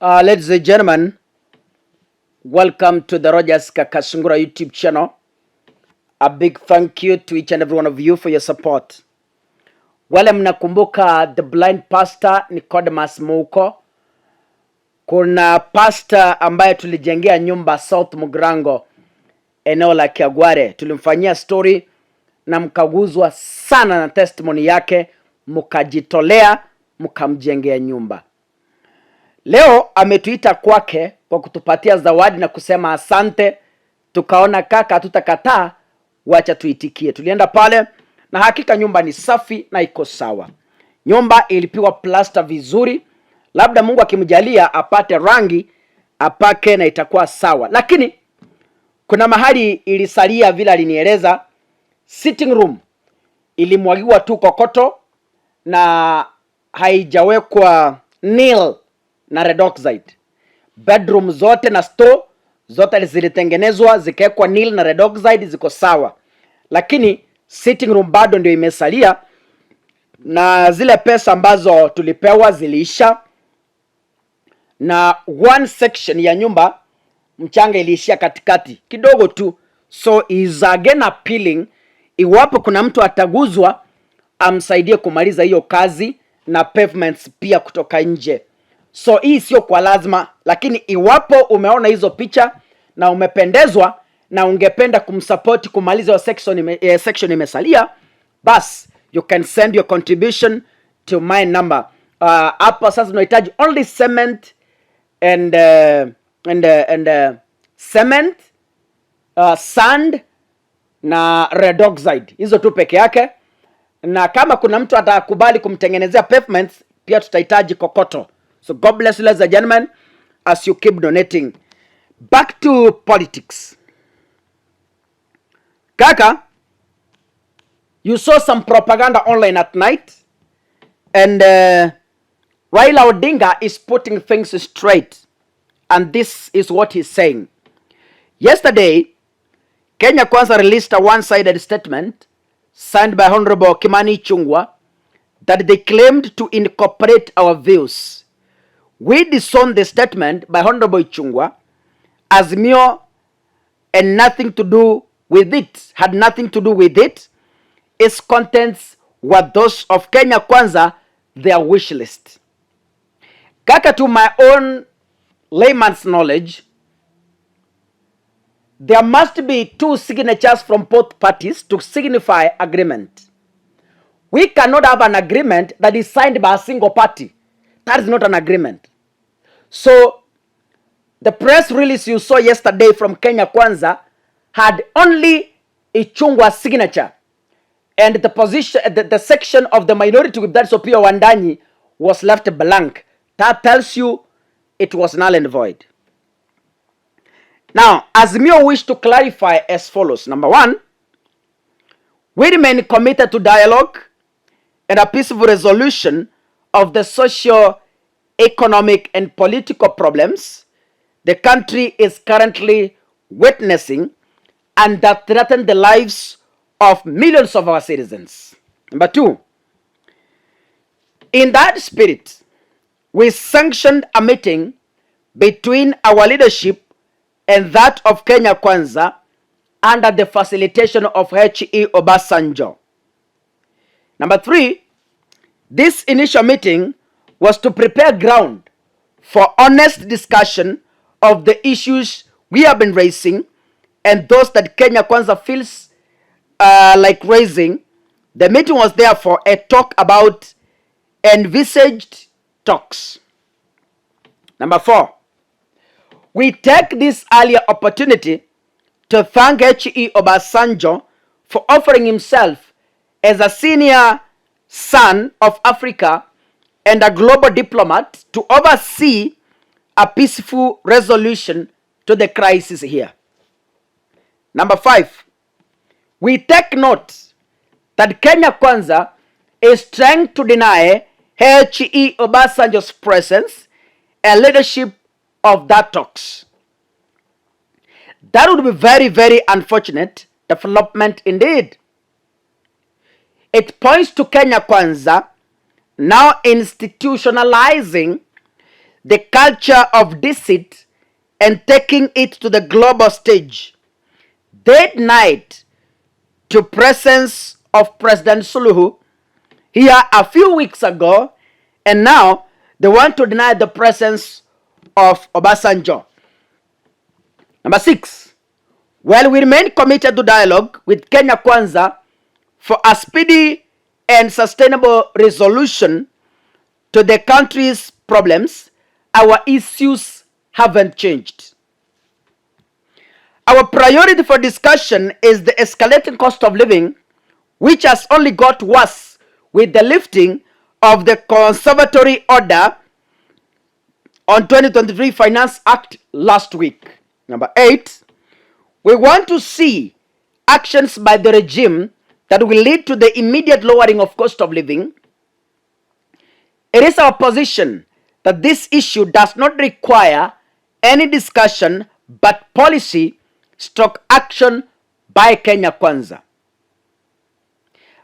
Ladies and gentlemen, welcome to the Rogers Kakasungura YouTube channel. A big thank you to each and every one of you for your support. Wale mnakumbuka the blind pastor Nicodemus Muuko, kuna pastor ambaye tulijengea nyumba South Mugrango, eneo la Kiagware. Tulimfanyia story na mkaguzwa sana na testimony yake, mkajitolea, mkamjengea nyumba. Leo ametuita kwake kwa kutupatia zawadi na kusema asante. Tukaona kaka, tutakataa, wacha tuitikie. Tulienda pale na hakika nyumba ni safi na iko sawa. Nyumba ilipigwa plaster vizuri. Labda Mungu akimjalia apate rangi, apake na itakuwa sawa. Lakini kuna mahali ilisalia vile alinieleza. Sitting room ilimwagiwa tu kokoto na haijawekwa nail na red oxide. Bedroom zote na store zote zilitengenezwa zikawekwa nail na red oxide, ziko sawa. Lakini sitting room bado ndio imesalia, na zile pesa ambazo tulipewa ziliisha, na one section ya nyumba mchanga iliishia katikati kidogo tu. So is again appealing, iwapo kuna mtu ataguzwa, amsaidie kumaliza hiyo kazi na pavements pia kutoka nje. So hii sio kwa lazima, lakini iwapo umeona hizo picha na umependezwa na ungependa kumsupport kumaliza section imesalia, bas you can send your contribution to my number. Hapa sasa tunahitaji only cement and cement, sand na red oxide. Hizo tu peke yake, na kama kuna mtu atakubali kumtengenezea pavements pia tutahitaji kokoto. So God bless you, ladies and gentlemen, as you keep donating. Back to politics. Kaka, you saw some propaganda online at night, and Raila Odinga is putting things straight, and this is what he's saying. Yesterday, Kenya Kwanza released a one-sided statement signed by Honorable Kimani Ichung'wah that they claimed to incorporate our views. We disown the statement by Honorable Ichung'wah as mere and nothing to do with it, had nothing to do with it. Its contents were those of Kenya Kwanza, their wish list. Kaka, to my own layman's knowledge, there must be two signatures from both parties to signify agreement. We cannot have an agreement that is signed by a single party. That is not an agreement. So the press release you saw yesterday from Kenya Kwanza had only Ichung'wah's signature, and the position, the section of the minority whip, that's Opiyo Wandayi, was left blank. That tells you it was null and void. Now, Azimio wish to clarify as follows. Number one, we remain committed to dialogue and a peaceful resolution of the social, economic, and political problems the country is currently witnessing and that threaten the lives of millions of our citizens. Number two, in that spirit, we sanctioned a meeting between our leadership and that of Kenya Kwanza under the facilitation of H.E. Obasanjo. Number three, this initial meeting was to prepare ground for honest discussion of the issues we have been raising and those that Kenya Kwanza feels like raising. The meeting was therefore a talk about envisaged talks. Number four, we take this earlier opportunity to thank H.E. Obasanjo for offering himself as a senior son of Africa and a global diplomat to oversee a peaceful resolution to the crisis here. Number five, we take note that Kenya Kwanza is trying to deny H.E. Obasanjo's presence and leadership of that talks. That would be very, very unfortunate development indeed. It points to Kenya Kwanza now institutionalizing the culture of deceit and taking it to the global stage. They denied the presence of President Suluhu here a few weeks ago, and now they want to deny the presence of Obasanjo. Number 6, while we remain committed to dialogue with Kenya Kwanza for a speedy and sustainable resolution to the country's problems, our issues haven't changed. Our priority for discussion is the escalating cost of living, which has only got worse with the lifting of the conservatory order on 2023 Finance Act last week. Number 8, we want to see actions by the regime that will lead to the immediate lowering of cost of living. It is our position that this issue does not require any discussion but policy stroke action by Kenya Kwanza.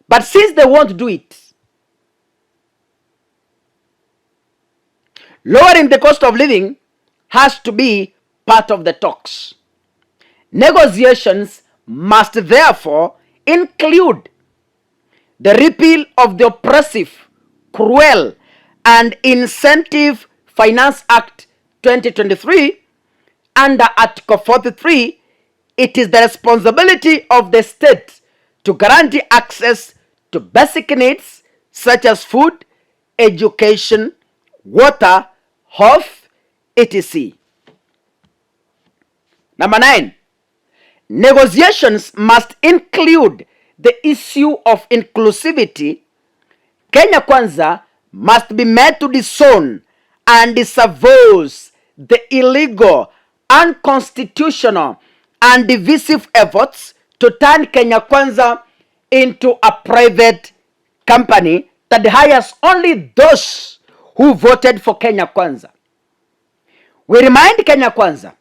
But since they won't do it, lowering the cost of living has to be part of the talks. Negotiations must therefore include the repeal of the oppressive, cruel, and Incentive Finance Act 2023. Under Article 43, it is the responsibility of the state to guarantee access to basic needs such as food, education, water, health, etc. Number 9, negotiations must include the issue of inclusivity. Kenya Kwanza must be made to disown and disavows the illegal, unconstitutional, and divisive efforts to turn Kenya Kwanza into a private company that hires only those who voted for Kenya Kwanza. We remind Kenya Kwanza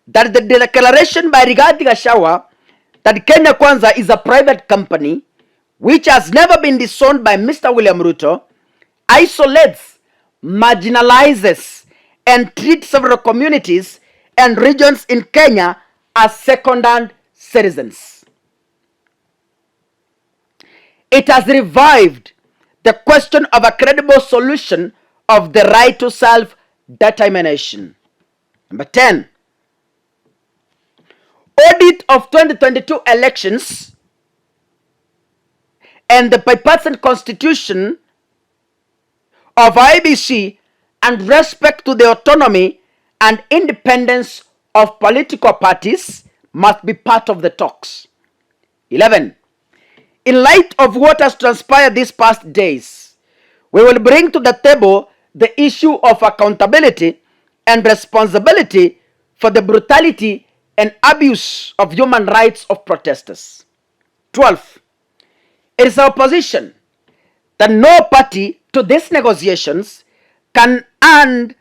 that the declaration by Rigathi Gachagua that Kenya Kwanza is a private company, which has never been disowned by Mr. William Ruto, isolates, marginalizes, and treats several communities and regions in Kenya as second-hand citizens. It has revived the question of a credible solution of the right to self-determination. Number 10, audit of 2022 elections and the bipartisan constitution of IEBC and respect to the autonomy and independence of political parties must be part of the talks. 11, in light of what has transpired these past days, we will bring to the table the issue of accountability and responsibility for the brutality and abuse of human rights of protesters. 12, it is our position that no party to these negotiations can and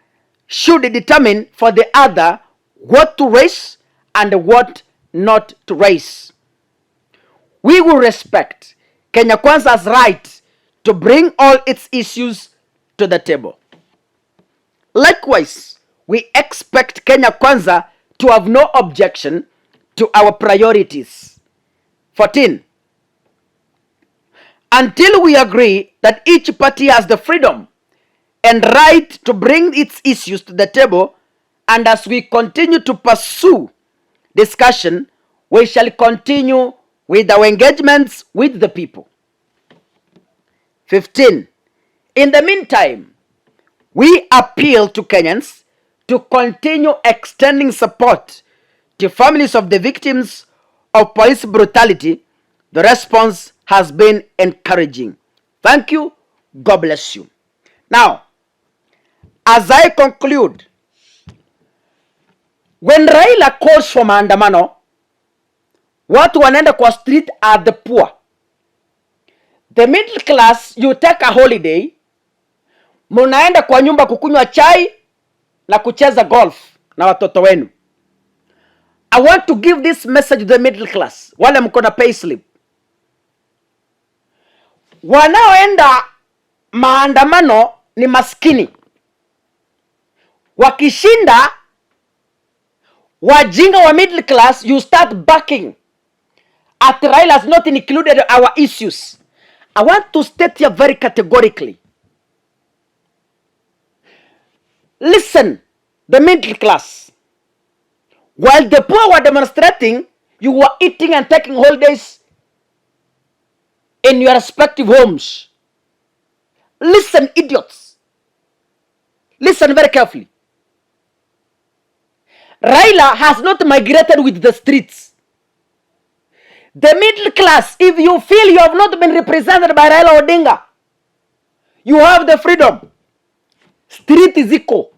should determine for the other what to raise and what not to raise. We will respect Kenya Kwanza's right to bring all its issues to the table. Likewise, we expect Kenya Kwanza to have no objection to our priorities. 14, until we agree that each party has the freedom and right to bring its issues to the table, and as we continue to pursue discussion, we shall continue with our engagements with the people. 15, in the meantime, we appeal to Kenyans to continue extending support to families of the victims of police brutality. The response has been encouraging. Thank you. God bless you. Now, as I conclude, when Raila calls for maandamano, watu wanaenda kwa street are the poor. The middle class, you take a holiday, munaenda kwa nyumba kukunywa chai na kucheza golf na watoto wenu. I want to give this message to the middle class, wale mko na payslip. Wanaoenda maandamano ni maskini. Wakishinda wajinga wa middle class, you start backing at Raila has not included our issues. I want to state here very categorically. Listen, the middle class. While the poor were demonstrating, you were eating and taking holidays in your respective homes. Listen, idiots. Listen very carefully. Raila has not migrated with the streets. The middle class, if you feel you have not been represented by Raila Odinga, you have the freedom. Street is equal.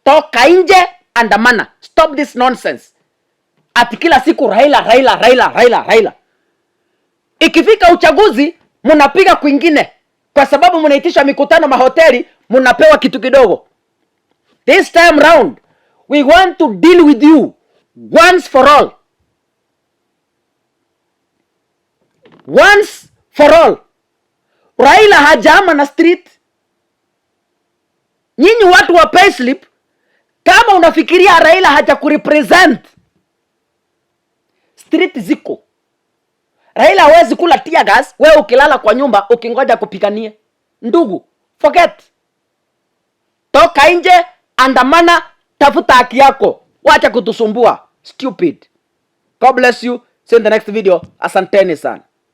Toka nje, andamana. Stop this nonsense. Ati kila siku Raila. Ikifika uchaguzi, munapiga kwingine. Kwa sababu munaitisha mikutano mahoteli, munapewa kitu kidogo. This time round, we want to deal with you once for all. Once for all. Raila hajama na street. Nyinyi watu wa payslip, kama unafikiria Raila haja kurepresent, street ziko. Raila hawezi kula tear gas, wewe ukilala kwa nyumba ukingoja kupiganie. Ndugu, forget. Toka nje, andamana, tafuta haki yako. Wacha kutusumbua. Stupid. God bless you. See you in the next video. Asanteni sana.